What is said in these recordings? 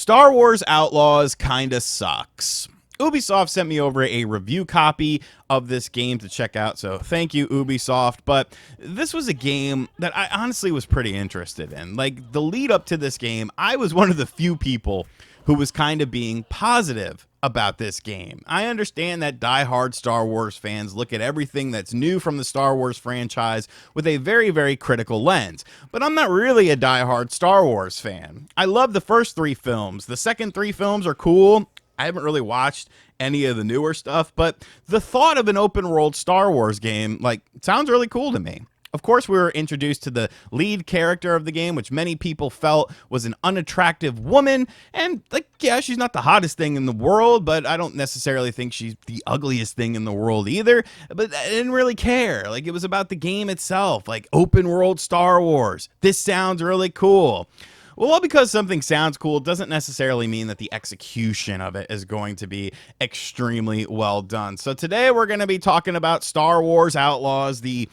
Star Wars Outlaws kinda sucks. Ubisoft sent me over a review copy of this game to check out, so thank you, Ubisoft. But this was a game that I honestly was pretty interested in. Like, the lead up to this game, I was one of the few people who was kind of being positive about this game. I understand that diehard Star Wars fans look at everything that's new from the Star Wars franchise with a very, very critical lens, but I'm not really a diehard Star Wars fan. I love the first three films. The second three films are cool. I haven't really watched any of the newer stuff, but the thought of an open world Star Wars game, like, sounds really cool to me. Of course, we were introduced to the lead character of the game, which many people felt was an unattractive woman. And, like, yeah, she's not the hottest thing in the world, but I don't necessarily think she's the ugliest thing in the world either. But I didn't really care. Like, it was about the game itself, like open world Star Wars. This sounds really cool. Well, because something sounds cool doesn't necessarily mean that the execution of it is going to be extremely well done. So today we're going to be talking about Star Wars Outlaws, the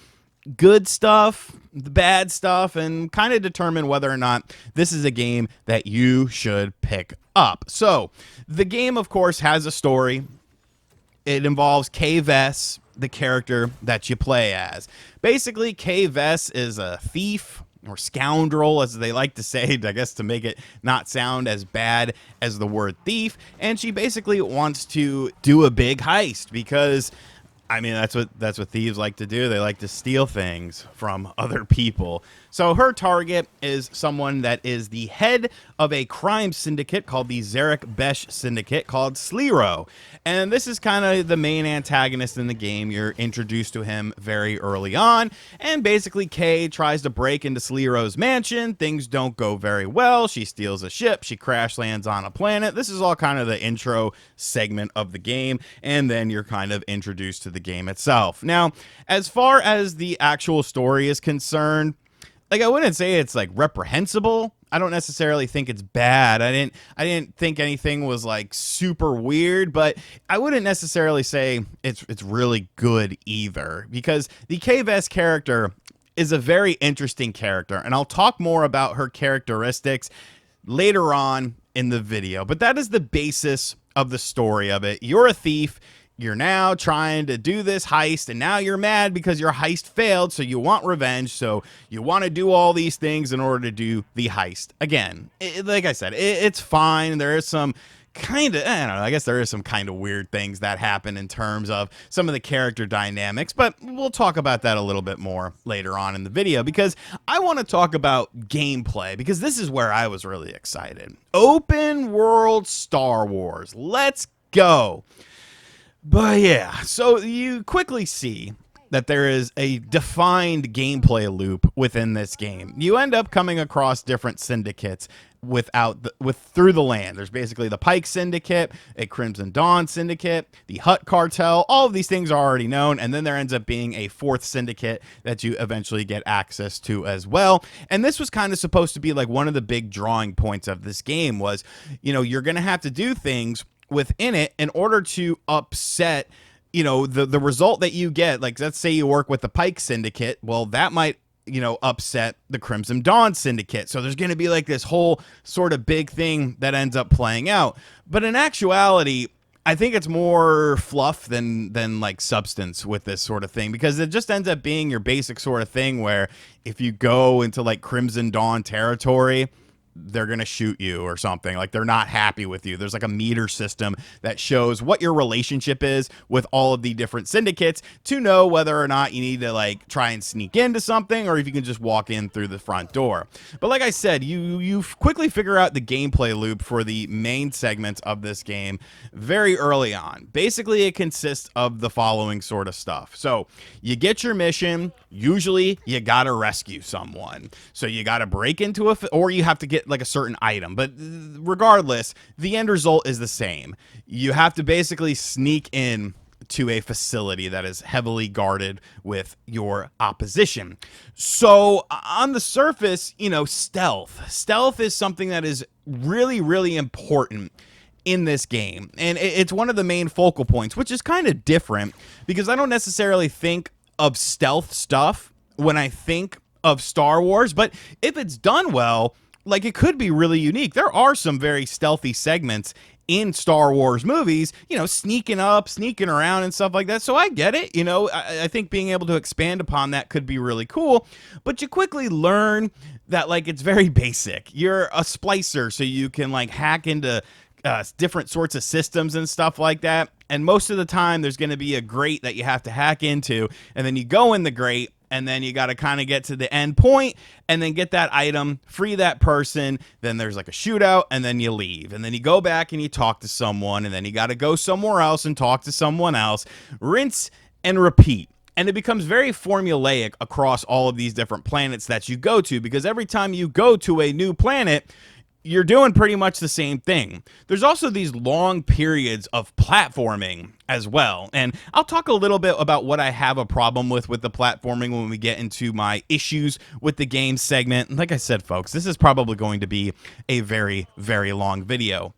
good stuff, the bad stuff, and kind of determine whether or not this is a game that you should pick up. So the game, of course, has a story. It involves Kay Vess, the character that you play as. Basically, Kay Vess is a thief, or scoundrel, as they like to say, I guess to make it not sound as bad as the word thief. And she basically wants to do a big heist because, I mean, that's what thieves like to do. They like to steal things from other people. So her target is someone that is the head of a crime syndicate called the Zarek Besh Syndicate, called Slero. And this is kind of the main antagonist in the game. You're introduced to him very early on. And basically, Kay tries to break into Slero's mansion. Things don't go very well. She steals a ship. She crash lands on a planet. This is all kind of the intro segment of the game. And then you're kind of introduced to the game itself. Now, as far as the actual story is concerned, like, I wouldn't say it's like reprehensible. I don't necessarily think it's bad. I didn't think anything was like super weird, but I wouldn't necessarily say it's really good either, because the Kay Vess character is a very interesting character, and I'll talk more about her characteristics later on in the video. But that is the basis of the story of it. You're a thief. You're now trying to do this heist, and now you're mad because your heist failed, so you want revenge, so you want to do all these things in order to do the heist. Again, like I said, it's fine. There is some kind of, I don't know, I guess there is some kind of weird things that happen in terms of some of the character dynamics, but we'll talk about that a little bit more later on in the video, because I want to talk about gameplay, because this is where I was really excited. Open world Star Wars. Let's go. But yeah, so you quickly see that there is a defined gameplay loop within this game. You end up coming across different syndicates through the land. There's basically the Pike Syndicate, a Crimson Dawn Syndicate, the Hutt Cartel. All of these things are already known, and then there ends up being a fourth syndicate that you eventually get access to as well. And this was kind of supposed to be like one of the big drawing points of this game was, you know, you're going to have to do things within it in order to upset, you know, the result that you get. Like, let's say you work with the Pike Syndicate. Well, that might, you know, upset the Crimson Dawn Syndicate. So there's going to be like this whole sort of big thing that ends up playing out. But in actuality, I think it's more fluff than like substance with this sort of thing, because it just ends up being your basic sort of thing where if you go into like Crimson Dawn territory, they're going to shoot you or something. Like, they're not happy with you. There's like a meter system that shows what your relationship is with all of the different syndicates to know whether or not you need to like try and sneak into something, or if you can just walk in through the front door. But like I said, you quickly figure out the gameplay loop for the main segments of this game very early on. Basically, it consists of the following sort of stuff. So you get your mission. Usually you got to rescue someone. So you got to break into or you have to get like a certain item, but regardless, the end result is the same. You have to basically sneak in to a facility that is heavily guarded with your opposition. So on the surface, you know, stealth is something that is really, really important in this game, and it's one of the main focal points, which is kind of different because I don't necessarily think of stealth stuff when I think of Star Wars, but if it's done well, like, it could be really unique. There are some very stealthy segments in Star Wars movies, sneaking up, sneaking around and stuff like that. So I get it. I think being able to expand upon that could be really cool. But you quickly learn that, like, it's very basic. You're a splicer, so you can, like, hack into different sorts of systems and stuff like that. And most of the time, there's going to be a grate that you have to hack into. And then you go in the grate, and then you got to kind of get to the end point and then get that item, free that person. Then there's like a shootout, and then you leave. And then you go back and you talk to someone, and then you got to go somewhere else and talk to someone else. Rinse and repeat. And it becomes very formulaic across all of these different planets that you go to, because every time you go to a new planet, you're doing pretty much the same thing. There's also these long periods of platforming as well. And I'll talk a little bit about what I have a problem with the platforming when we get into my issues with the game segment. And like I said, folks, this is probably going to be a very, very long video.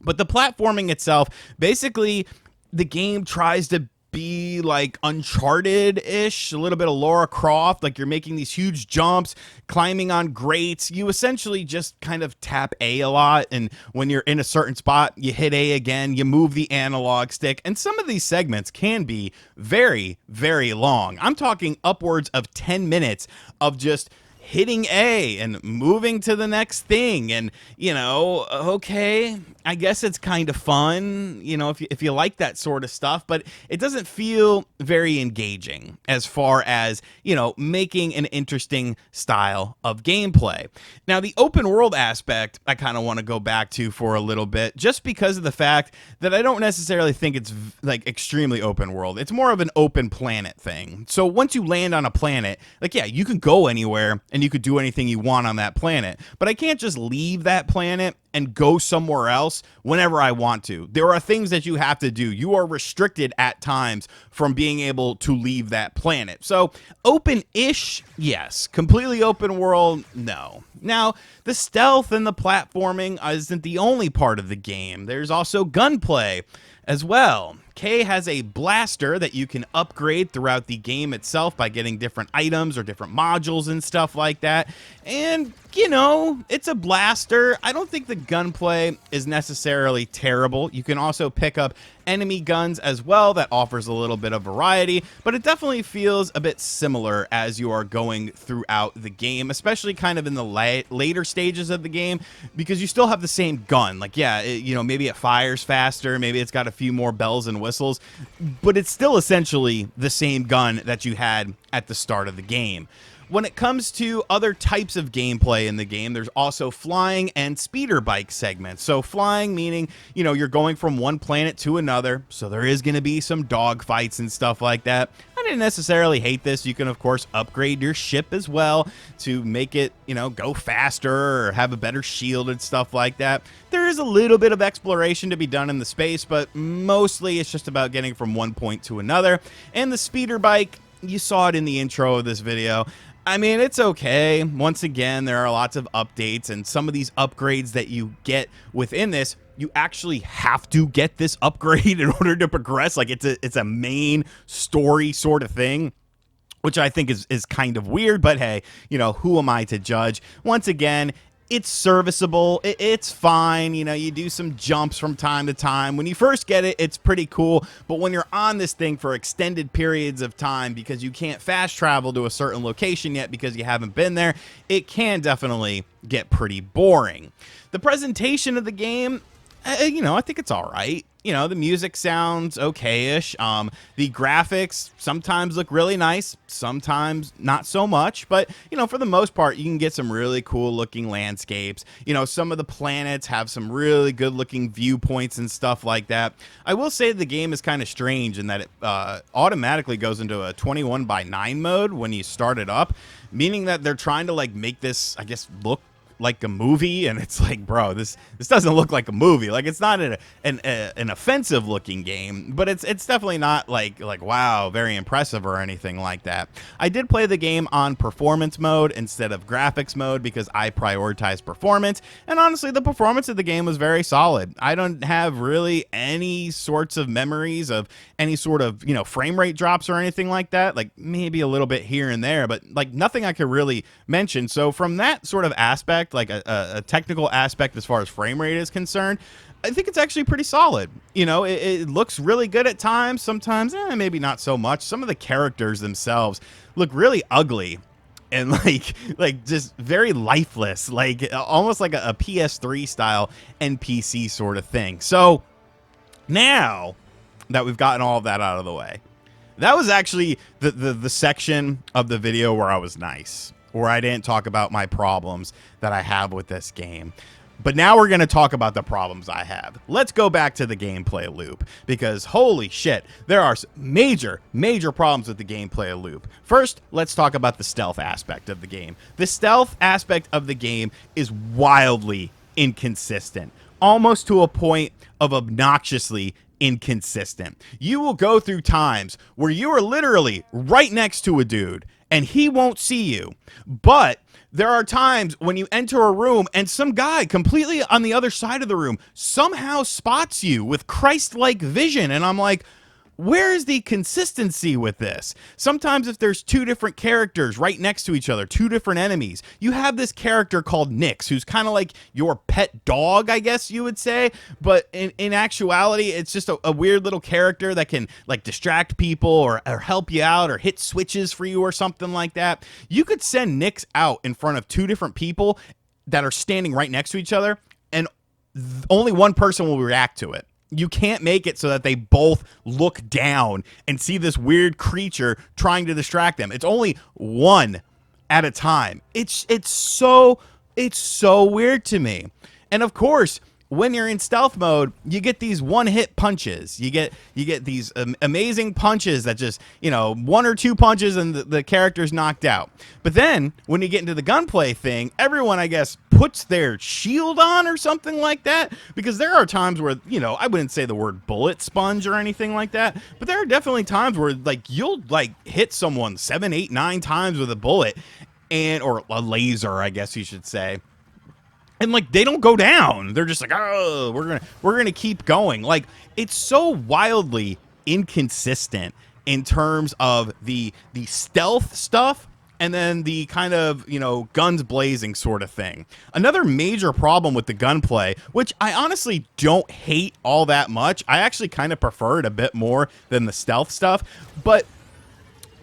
But the platforming itself, basically, the game tries to be like Uncharted-ish, a little bit of Lara Croft, like you're making these huge jumps, climbing on grates. You essentially just kind of tap A a lot, and when you're in a certain spot, you hit A again, you move the analog stick, and some of these segments can be very, very long. I'm talking upwards of 10 minutes of just hitting A and moving to the next thing. And, okay, I guess it's kind of fun, if you like that sort of stuff, but it doesn't feel very engaging as far as, making an interesting style of gameplay. Now, the open world aspect, I kind of want to go back to for a little bit, just because of the fact that I don't necessarily think it's like extremely open world. It's more of an open planet thing. So once you land on a planet, like, yeah, you can go anywhere and you could do anything you want on that planet, but I can't just leave that planet and go somewhere else whenever I want to. There are things that you have to do. You are restricted at times from being able to leave that planet. So open-ish, yes. Completely open world, no. Now, the stealth and the platforming isn't the only part of the game. There's also gunplay as well. Kay has a blaster that you can upgrade throughout the game itself by getting different items or different modules and stuff like that. And, it's a blaster. I don't think the gunplay is necessarily terrible. You can also pick up enemy guns as well. That offers a little bit of variety, but it definitely feels a bit similar as you are going throughout the game, especially kind of in the later stages of the game, because you still have the same gun. Like, yeah, maybe it fires faster, maybe it's got a few more bells and whistles, but it's still essentially the same gun that you had at the start of the game. When it comes to other types of gameplay in the game, there's also flying and speeder bike segments. So flying meaning, you're going from one planet to another, so there is going to be some dog fights and stuff like that. I didn't necessarily hate this. You can, of course, upgrade your ship as well to make it, go faster or have a better shield and stuff like that. There is a little bit of exploration to be done in the space, but mostly it's just about getting from one point to another. And the speeder bike, you saw it in the intro of this video. I mean, it's okay. Once again, there are lots of updates, and some of these upgrades that you get within this, you actually have to get this upgrade in order to progress. Like, it's a main story sort of thing, which I think is kind of weird, but hey, who am I to judge? Once again, it's serviceable. It's fine. You do some jumps from time to time. When you first get it, it's pretty cool. But when you're on this thing for extended periods of time because you can't fast travel to a certain location yet because you haven't been there, it can definitely get pretty boring. The presentation of the game, I think it's all right. The music sounds okay-ish. The graphics sometimes look really nice, sometimes not so much. But, for the most part, you can get some really cool-looking landscapes. Some of the planets have some really good-looking viewpoints and stuff like that. I will say the game is kind of strange in that it automatically goes into a 21:9 mode when you start it up, meaning that they're trying to, like, make this, I guess, look like a movie, and it's like, bro, this doesn't look like a movie. Like, it's not an offensive looking game, but it's definitely not like wow, very impressive or anything like that. I did play the game on performance mode instead of graphics mode because I prioritize performance, and honestly, the performance of the game was very solid. I don't have really any sorts of memories of any sort of frame rate drops or anything like that. Like, maybe a little bit here and there, but like nothing I could really mention. So from that sort of aspect, aspect, like a technical aspect as far as frame rate is concerned, I think it's actually pretty solid. You know, it looks really good at times. Sometimes, maybe not so much. Some of the characters themselves look really ugly and like just very lifeless, like almost like a PS3 style NPC sort of thing. So now that we've gotten all of that out of the way, that was actually the section of the video where I was nice, where I didn't talk about my problems that I have with this game. But now we're going to talk about the problems I have. Let's go back to the gameplay loop, because holy shit, there are major problems with the gameplay loop. First, let's talk about the stealth aspect of the game. The stealth aspect of the game is wildly inconsistent, almost to a point of obnoxiously inconsistent. You will go through times where you are literally right next to a dude and he won't see you, but there are times when you enter a room and some guy completely on the other side of the room somehow spots you with Christ-like vision. And I'm like, where is the consistency with this? Sometimes if there's two different characters right next to each other, two different enemies, you have this character called Nyx, who's kind of like your pet dog, I guess you would say. But in actuality, it's just a weird little character that can like distract people or help you out or hit switches for you or something like that. You could send Nyx out in front of two different people that are standing right next to each other, and only one person will react to it. You can't make it so that they both look down and see this weird creature trying to distract them. It's only one at a time. It's so weird to me. And of course, when you're in stealth mode, you get these one-hit punches. You get these amazing punches that just, you know, one or two punches and the character's knocked out. But then when you get into the gunplay thing, everyone, I guess, puts their shield on or something like that, because there are times where, you know, I wouldn't say the word bullet sponge or anything like that, but there are definitely times where like you'll like hit someone 7, 8, 9 times with a bullet, or a laser, I guess you should say. And like they don't go down. They're just like, oh, we're gonna keep going. Like, it's so wildly inconsistent in terms of the stealth stuff and then the kind of, you know, guns blazing sort of thing. Another major problem with the gunplay, which I honestly don't hate all that much. I actually kind of prefer it a bit more than the stealth stuff. But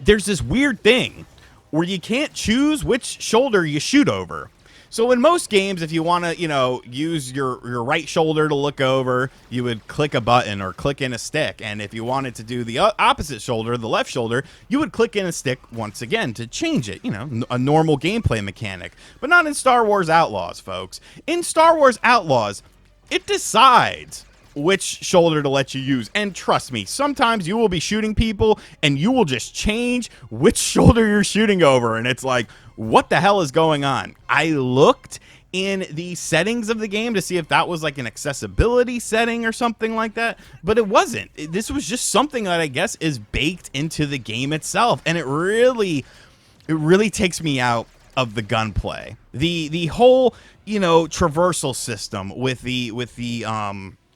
there's this weird thing where you can't choose which shoulder you shoot over. So in most games, if you want to, you know, use your right shoulder to look over, you would click a button or click in a stick. And if you wanted to do the opposite shoulder, the left shoulder, you would click in a stick once again to change it. You know, a normal gameplay mechanic. But not in Star Wars Outlaws, folks. In Star Wars Outlaws, it decides which shoulder to let you use. And trust me, sometimes you will be shooting people and you will just change which shoulder you're shooting over. And it's like, what the hell is going on? I looked in the settings of the game to see if that was like an accessibility setting or something like that, but it wasn't. This was just something that I guess is baked into the game itself, and it really takes me out of the gunplay. The whole, you know, traversal system with the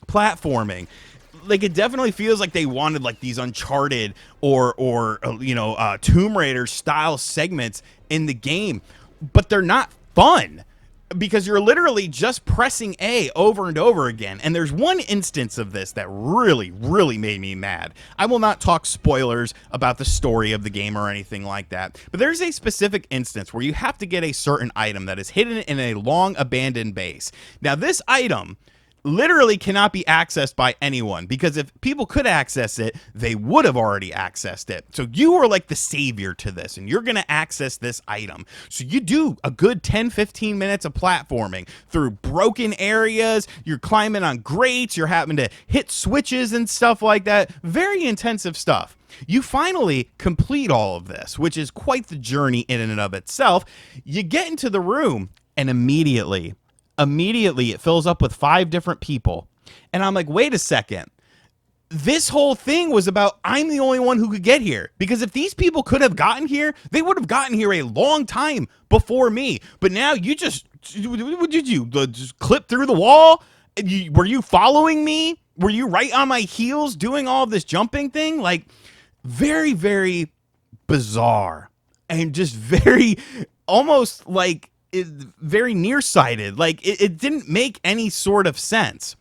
platforming, like, it definitely feels like they wanted like these Uncharted or you know, Tomb Raider style segments in the game, but they're not fun because you're literally just pressing A over and over again. And there's one instance of this that really made me mad. I will not talk spoilers about the story of the game or anything like that, but there's a specific instance where you have to get a certain item that is hidden in a long abandoned base. Now, this item literally cannot be accessed by anyone, because if people could access it, they would have already accessed it. So you are like the savior to this, and you're going to access this item. So you do a good 10-15 minutes of platforming through broken areas. You're climbing on grates. You're having to hit switches and stuff like that. Very intensive stuff. You finally complete all of this, which is quite the journey in and of itself. You get into the room, and immediately it fills up with 5 different people. And I'm like, wait a second. This whole thing was about I'm the only one who could get here. Because if these people could have gotten here, they would have gotten here a long time before me. But now you just, what did you just clip through the wall? Were you following me? Were you right on my heels doing all of this jumping thing? Like, very bizarre. And just very, almost like very nearsighted. Like it didn't make any sort of sense.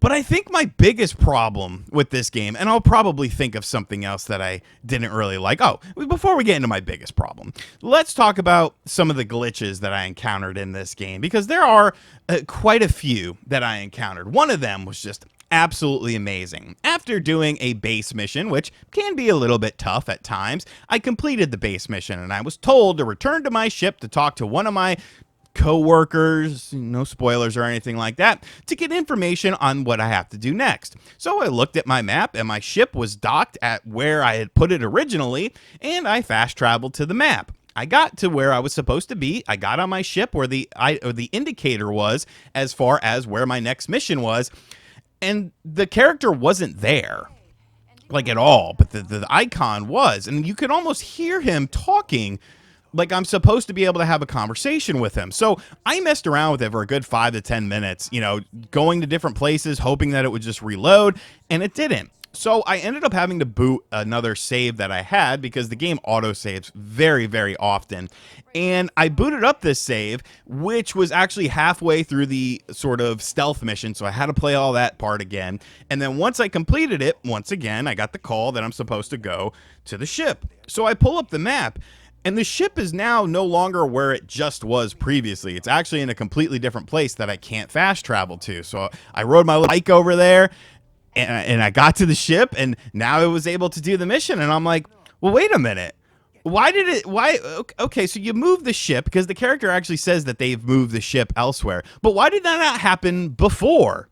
But I think my biggest problem with this game, and I'll probably think of something else that I didn't really like. Oh, before we get into my biggest problem, let's talk about some of the glitches that I encountered in this game, because there are quite a few that I encountered. One of them was just absolutely amazing. After doing a base mission, which can be a little bit tough at times, I completed the base mission and I was told to return to my ship to talk to one of my co-workers, no spoilers or anything like that, to get information on what I have to do next. So I looked at my map and my ship was docked at where I had put it originally, and I fast traveled to the map. I got to where I was supposed to be. I got on my ship where the indicator was as far as where my next mission was, and the character wasn't there, like at all, but the icon was, and you could almost hear him talking like I'm supposed to be able to have a conversation with him. So I messed around with it for a good 5 to 10 minutes, you know, going to different places, hoping that it would just reload, and it didn't. So I ended up having to boot another save that I had because the game auto-saves very, very often. And I booted up this save, which was actually halfway through the sort of stealth mission, so I had to play all that part again. And then once I completed it, once again, I got the call that I'm supposed to go to the ship. So I pull up the map, and the ship is now no longer where it just was previously. It's actually in a completely different place that I can't fast travel to. So I rode my little bike over there, and I got to the ship, and now I was able to do the mission. And I'm like, well, wait a minute. Okay, so you moved the ship, because the character actually says that they've moved the ship elsewhere. But why did that not happen before?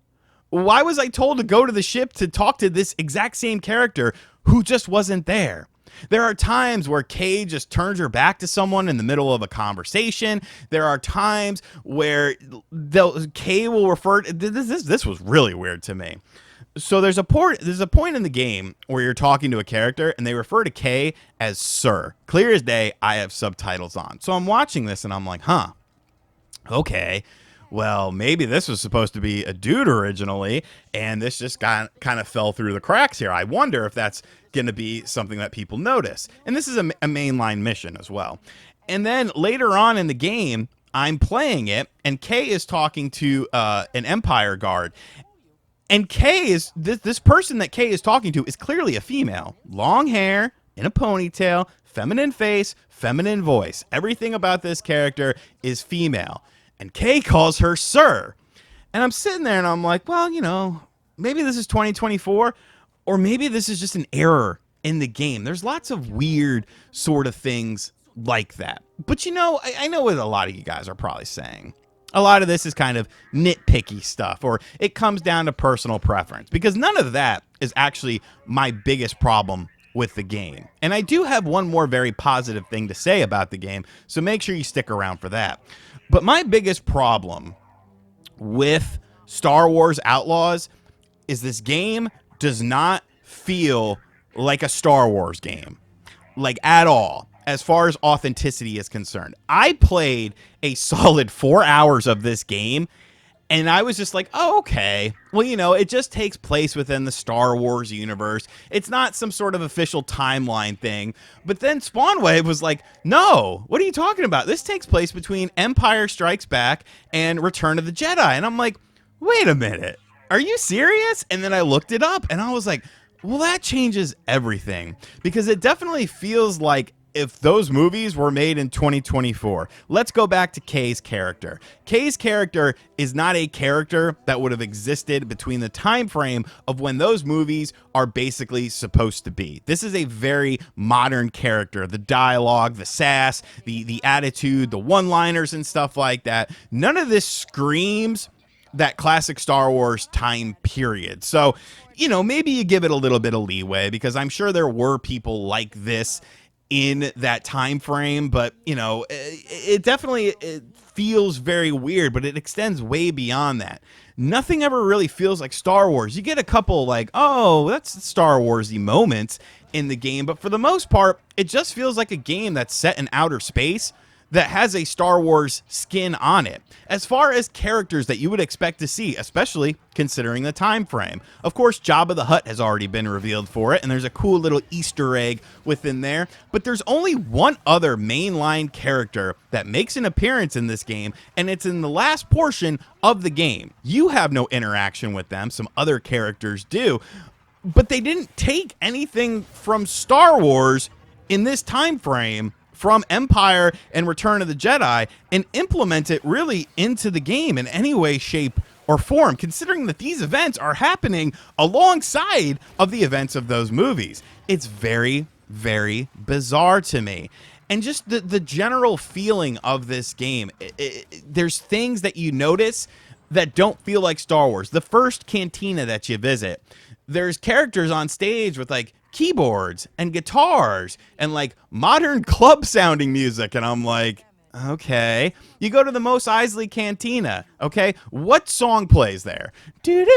Why was I told to go to the ship to talk to this exact same character who just wasn't there? There are times where Kay just turns her back to someone in the middle of a conversation. There are times where Kay will refer to this was really weird to me. So there's a point in the game where you're talking to a character and they refer to Kay as Sir. Clear as day, I have subtitles on. So I'm watching this and I'm like, huh, okay. Well, maybe this was supposed to be a dude originally, and this just kind of fell through the cracks here. I wonder if that's going to be something that people notice. And this is a mainline mission as well. And then later on in the game, I'm playing it, and Kay is talking to an Empire guard. And Kay is, this person that Kay is talking to is clearly a female. Long hair, in a ponytail, feminine face, feminine voice. Everything about this character is female. And Kay calls her Sir. And I'm sitting there and I'm like, well, you know, maybe this is 2024, or maybe this is just an error in the game. There's lots of weird sort of things like that. But, you know, I know what a lot of you guys are probably saying. A lot of this is kind of nitpicky stuff, or it comes down to personal preference, because none of that is actually my biggest problem with the game. And I do have one more very positive thing to say about the game, so make sure you stick around for that. But my biggest problem with Star Wars Outlaws is this game does not feel like a Star Wars game, like at all, as far as authenticity is concerned. I played a solid 4 hours of this game, and I was just like, oh, okay. Well, you know, it just takes place within the Star Wars universe. It's not some sort of official timeline thing. But then Spawnwave was like, no, what are you talking about? This takes place between Empire Strikes Back and Return of the Jedi. And I'm like, wait a minute. Are you serious? And then I looked it up, and I was like, well, that changes everything. Because it definitely feels like if those movies were made in 2024. Let's go back to Kay's character. Kay's character is not a character that would have existed between the time frame of when those movies are basically supposed to be. This is a very modern character. The dialogue, the sass, the attitude, the one-liners and stuff like that. None of this screams that classic Star Wars time period. So, you know, maybe you give it a little bit of leeway, because I'm sure there were people like this in that time frame, but you know, it definitely feels very weird, but it extends way beyond that. Nothing ever really feels like Star Wars. You get a couple like, oh, that's Star Warsy moments in the game, but for the most part, it just feels like a game that's set in outer space that has a Star Wars skin on it. As far as characters that you would expect to see, especially considering the time frame. Of course, Jabba the Hutt has already been revealed for it, and there's a cool little Easter egg within there. But there's only one other mainline character that makes an appearance in this game, and it's in the last portion of the game. You have no interaction with them, some other characters do, but they didn't take anything from Star Wars in this time frame from Empire and Return of the Jedi and implement it really into the game in any way, shape, or form, considering that these events are happening alongside of the events of those movies. It's very, very bizarre to me. And just the general feeling of this game, there's things that you notice that don't feel like Star Wars. The first cantina that you visit, there's characters on stage with like keyboards and guitars and like modern club sounding music, and I'm like, okay. You go to the Mos Eisley Cantina, okay, what song plays there? It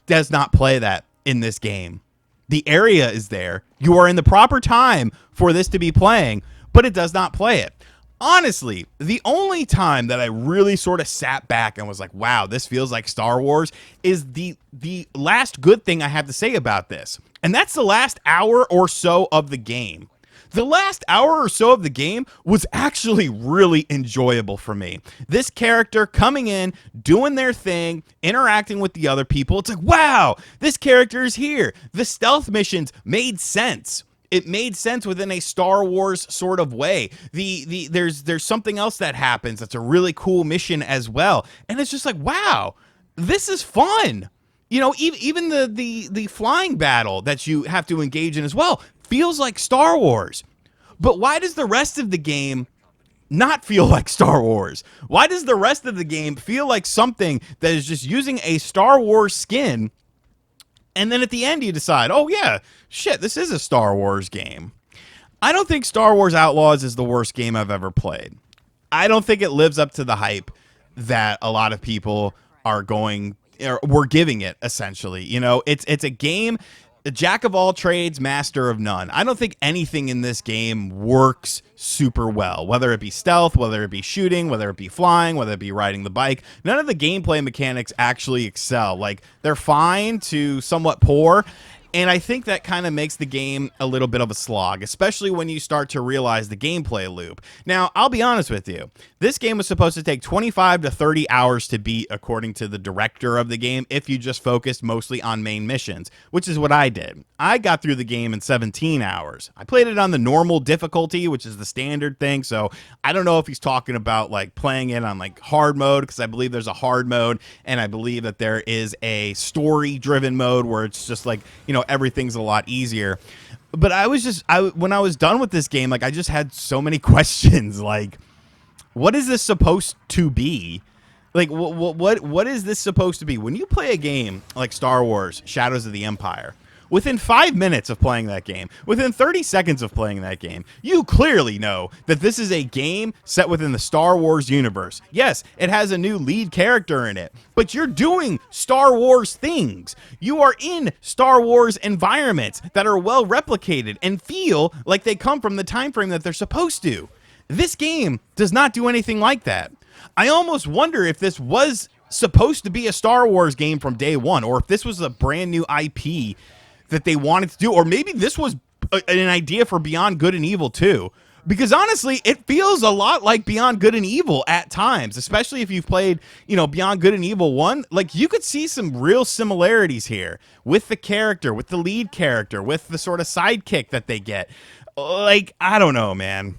does not play that in this game. The area is there, you are in the proper time for this to be playing, but it does not play it. Honestly, the only time that I really sort of sat back and was like, wow, this feels like Star Wars is the last good thing I have to say about this. And that's the last hour or so of the game. The last hour or so of the game was actually really enjoyable for me. This character coming in, doing their thing, interacting with the other people. It's like, wow, this character is here. The stealth missions made sense. It made sense within a Star Wars sort of way. There's something else that happens that's a really cool mission as well. And it's just like, wow, this is fun. You know, even the flying battle that you have to engage in as well feels like Star Wars. But why does the rest of the game not feel like Star Wars? Why does the rest of the game feel like something that is just using a Star Wars skin, and then at the end you decide, oh yeah, shit, this is a Star Wars game? I don't think Star Wars Outlaws is the worst game I've ever played. I don't think it lives up to the hype that a lot of people are going, or were giving it, essentially. You know, it's a game, a jack of all trades, master of none. I don't think anything in this game works super well, whether it be stealth, whether it be shooting, whether it be flying, whether it be riding the bike. None of the gameplay mechanics actually excel. Like, they're fine to somewhat poor. And I think that kind of makes the game a little bit of a slog, especially when you start to realize the gameplay loop. Now, I'll be honest with you. This game was supposed to take 25 to 30 hours to beat, according to the director of the game, if you just focused mostly on main missions, which is what I did. I got through the game in 17 hours. I played it on the normal difficulty, which is the standard thing, so I don't know if he's talking about like playing it on like hard mode, because I believe there's a hard mode, and I believe that there is a story-driven mode where it's just like, you know, everything's a lot easier. But when I was done with this game, like, I just had so many questions. Like, what is this supposed to be? Like, what is this supposed to be? When you play a game like Star Wars Shadows of the Empire, within 5 minutes of playing that game, within 30 seconds of playing that game, you clearly know that this is a game set within the Star Wars universe. Yes, it has a new lead character in it, but you're doing Star Wars things. You are in Star Wars environments that are well replicated and feel like they come from the time frame that they're supposed to. This game does not do anything like that. I almost wonder if this was supposed to be a Star Wars game from day one, or if this was a brand new IP that they wanted to do, or maybe this was an idea for Beyond Good and Evil too. Because honestly, it feels a lot like Beyond Good and Evil at times, especially if you've played, you know, Beyond Good and Evil 1. Like, you could see some real similarities here with the character, with the lead character, with the sort of sidekick that they get. Like, I don't know, man.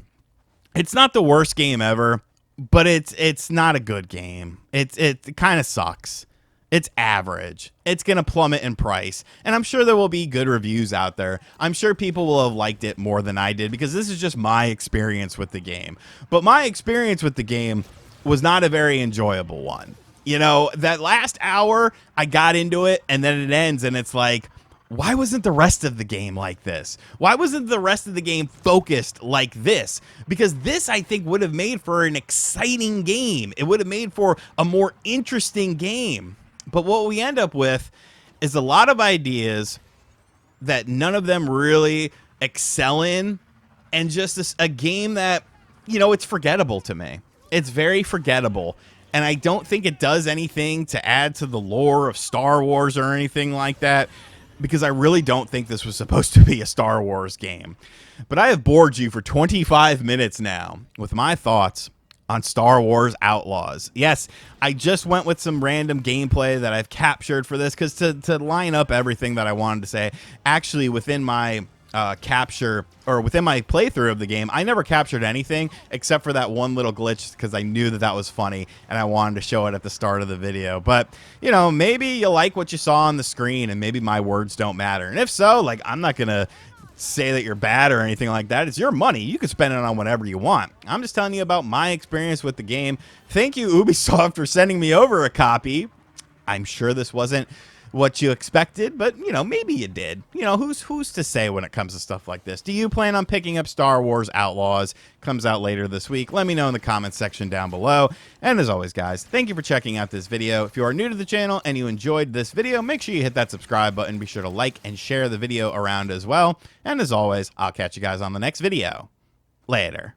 It's not the worst game ever, but it's not a good game. It kind of sucks. It's average. It's going to plummet in price. And I'm sure there will be good reviews out there. I'm sure people will have liked it more than I did, because this is just my experience with the game. But my experience with the game was not a very enjoyable one. You know, that last hour, I got into it, and then it ends, and it's like, why wasn't the rest of the game like this? Why wasn't the rest of the game focused like this? Because this, I think, would have made for an exciting game. It would have made for a more interesting game. But what we end up with is a lot of ideas that none of them really excel in, and just a game that, it's forgettable to me. It's very forgettable. And I don't think it does anything to add to the lore of Star Wars or anything like that, because I really don't think this was supposed to be a Star Wars game. But I have bored you for 25 minutes now with my thoughts on Star Wars Outlaws. Yes, I just went with some random gameplay that I've captured for this, because to line up everything that I wanted to say, actually within my within my playthrough of the game, I never captured anything except for that one little glitch, because I knew that was funny and I wanted to show it at the start of the video. But, maybe you like what you saw on the screen and maybe my words don't matter. And if so, like, I'm not going to say that you're bad or anything like that. It's your money. You can spend it on whatever you want. I'm just telling you about my experience with the game. Thank you, Ubisoft, for sending me over a copy. I'm sure this wasn't what you expected, but maybe you did. Who's to say when it comes to stuff like this? Do you plan on picking up Star Wars Outlaws? Comes out later this week. Let me know in the comments section down below. And as always, guys, thank you for checking out this video. If you are new to the channel and you enjoyed this video, make sure you hit that subscribe button. Be sure to like and share the video around as well. And as always, I'll catch you guys on the next video. Later.